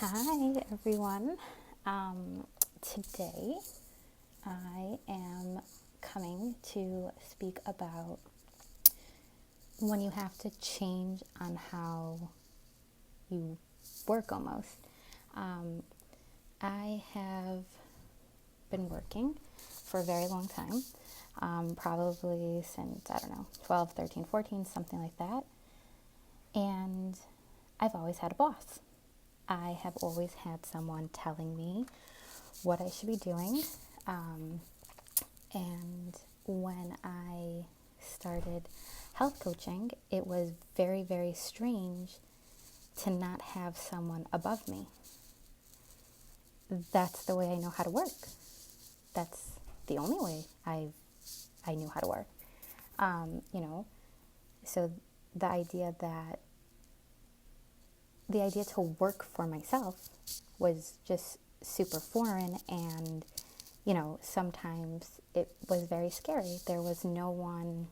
Hi everyone. Today I am coming to speak about when you have to change on how you work almost. I have been working for a very long time, probably since, 12, 13, 14, something like that. And I've always had a boss. I have always had someone telling me what I should be doing. And when I started health coaching, it was very, very strange to not have someone above me. That's the way I know how to work. That's the only way I knew how to work. So the idea to work for myself was just super foreign, and sometimes it was very scary. There was no one.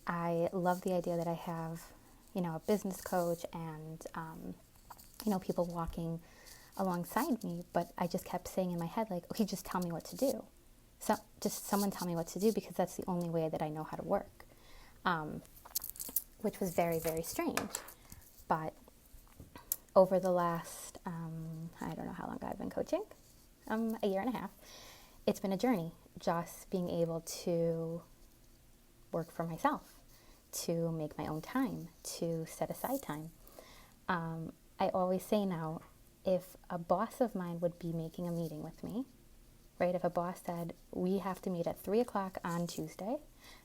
I love the idea that I have a business coach and people walking alongside me, but I just kept saying in my head, like, okay, just tell me what to do. So just someone tell me what to do, because that's the only way that I know how to work, which was very, very strange. But over the last, I don't know how long I've been coaching, a year and a half, it's been a journey, just being able to work for myself, to make my own time, to set aside time. I always say now, if a boss of mine would be making a meeting with me, right? If a boss said, we have to meet at 3 o'clock on Tuesday,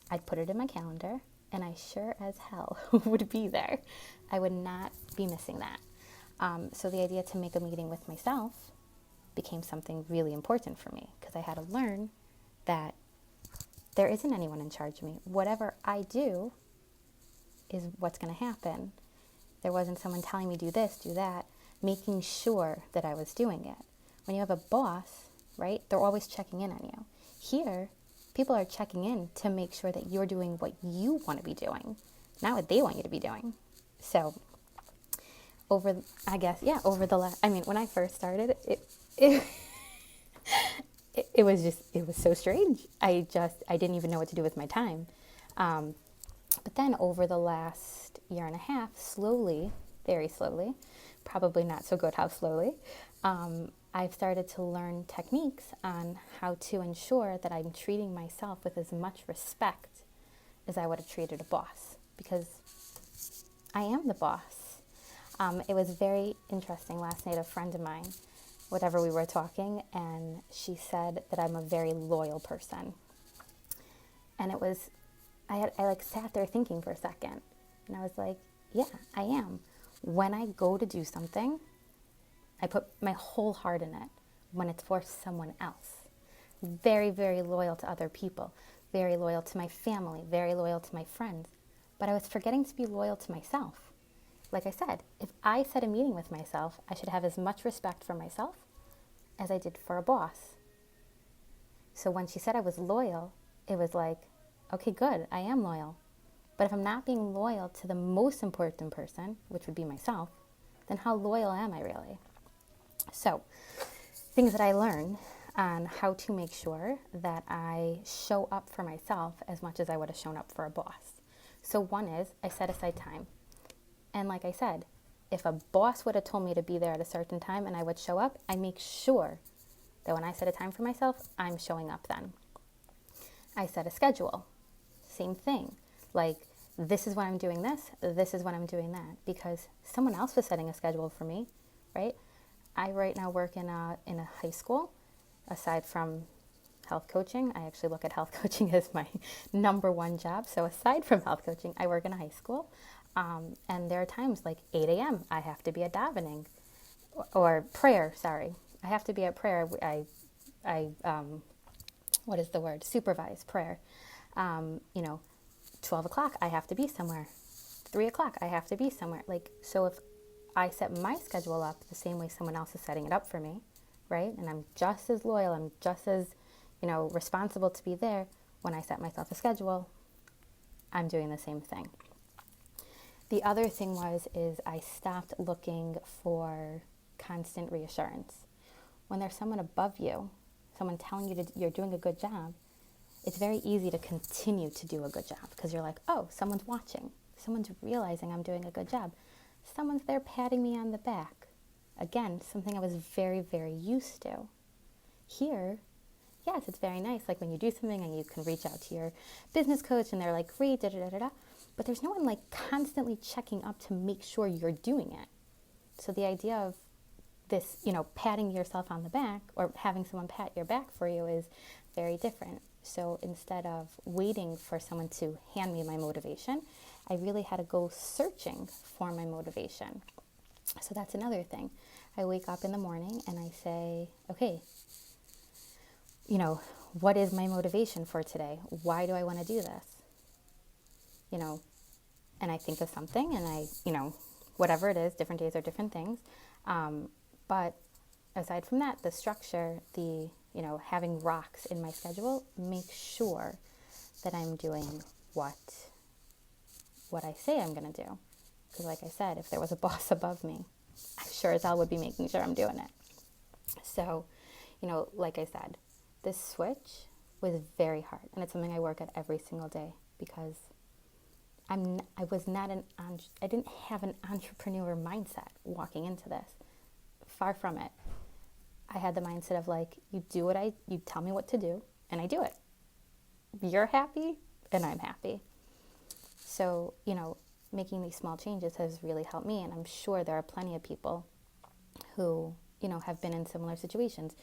I'd put it in my calendar, and I sure as hell would be there. I would not be missing that. So the idea to make a meeting with myself became something really important for me, because I had to learn that there isn't anyone in charge of me. Whatever I do is what's going to happen. There wasn't someone telling me do this, do that, making sure that I was doing it. When you have a boss, right, they're always checking in on you. Here, people are checking in to make sure that you're doing what you want to be doing, not what they want you to be doing. So over the last, when I first started, it was so strange. I didn't even know what to do with my time. But then over the last year and a half, slowly, very slowly, probably not so good how slowly, I've started to learn techniques on how to ensure that I'm treating myself with as much respect as I would have treated a boss, because I am the boss. It was very interesting last night. A friend of mine, whatever we were talking, and she said that I'm a very loyal person. And it was, I sat there thinking for a second, and I was like, yeah, I am. When I go to do something, I put my whole heart in it. When it's for someone else, very, very loyal to other people, very loyal to my family, very loyal to my friends. But I was forgetting to be loyal to myself. Like I said, if I set a meeting with myself, I should have as much respect for myself as I did for a boss. So when she said I was loyal, it was like, okay, good, I am loyal. But if I'm not being loyal to the most important person, which would be myself, then how loyal am I really? So, things that I learned on how to make sure that I show up for myself as much as I would have shown up for a boss. So one is, I set aside time. And like I said, if a boss would have told me to be there at a certain time and I would show up, I make sure that when I set a time for myself, I'm showing up then. I set a schedule. Same thing. Like, this is when I'm doing this is when I'm doing that, because someone else was setting a schedule for me, right? I right now work in a high school. Aside from health coaching, I actually look at health coaching as my number one job. So aside from health coaching, I work in a high school. And there are times like 8 a.m. I have to be at davening or prayer. Sorry, I have to be at prayer. I what is the word? Supervise prayer. 12 o'clock, I have to be somewhere. 3 o'clock, I have to be somewhere. Like, so if I set my schedule up the same way someone else is setting it up for me, right? And I'm just as loyal, I'm just as, responsible to be there. When I set myself a schedule, I'm doing the same thing. The other thing is I stopped looking for constant reassurance. When there's someone above you, someone telling you you're doing a good job, it's very easy to continue to do a good job because you're like, oh, someone's watching. Someone's realizing I'm doing a good job. Someone's there patting me on the back. Again, something I was very, very used to. Here, yes, it's very nice. Like when you do something and you can reach out to your business coach and they're like, great, da da da da da. But there's no one like constantly checking up to make sure you're doing it. So the idea of this, patting yourself on the back or having someone pat your back for you is very different. So instead of waiting for someone to hand me my motivation, I really had to go searching for my motivation. So that's another thing. I wake up in the morning and I say, okay, what is my motivation for today? Why do I want to do this? And I think of something and whatever it is, different days are different things. But aside from that, the structure, having rocks in my schedule, make sure that I'm doing what I say I'm going to do. Because like I said, if there was a boss above me, I sure as hell would be making sure I'm doing it. So, like I said, this switch was very hard. And it's something I work at every single day because I didn't have an entrepreneur mindset walking into this. Far from it. I had the mindset of like, you tell me what to do and I do it. You're happy and I'm happy. So, making these small changes has really helped me. And I'm sure there are plenty of people who, have been in similar situations.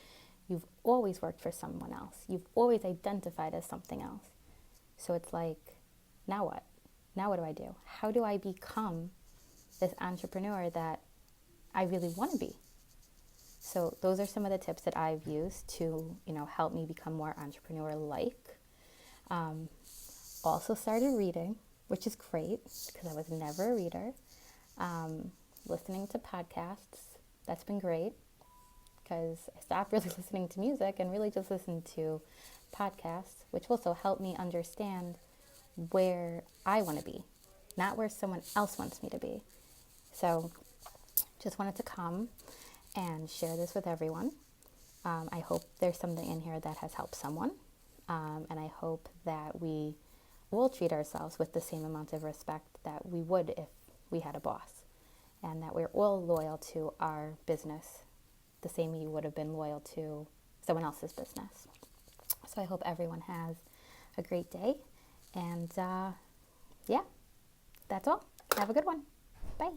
You've always worked for someone else. You've always identified as something else. So it's like, now what? Now what do I do? How do I become this entrepreneur that I really want to be? So those are some of the tips that I've used to, help me become more entrepreneur-like. Also started reading, which is great because I was never a reader. Listening to podcasts, that's been great because I stopped really listening to music and really just listened to podcasts, which also helped me understand where I want to be, not where someone else wants me to be. So just wanted to come and share this with everyone. I hope there's something in here that has helped someone. And I hope that we will treat ourselves with the same amount of respect that we would if we had a boss. And that we're all loyal to our business the same you would have been loyal to someone else's business. So I hope everyone has a great day. And that's all. Have a good one. Bye.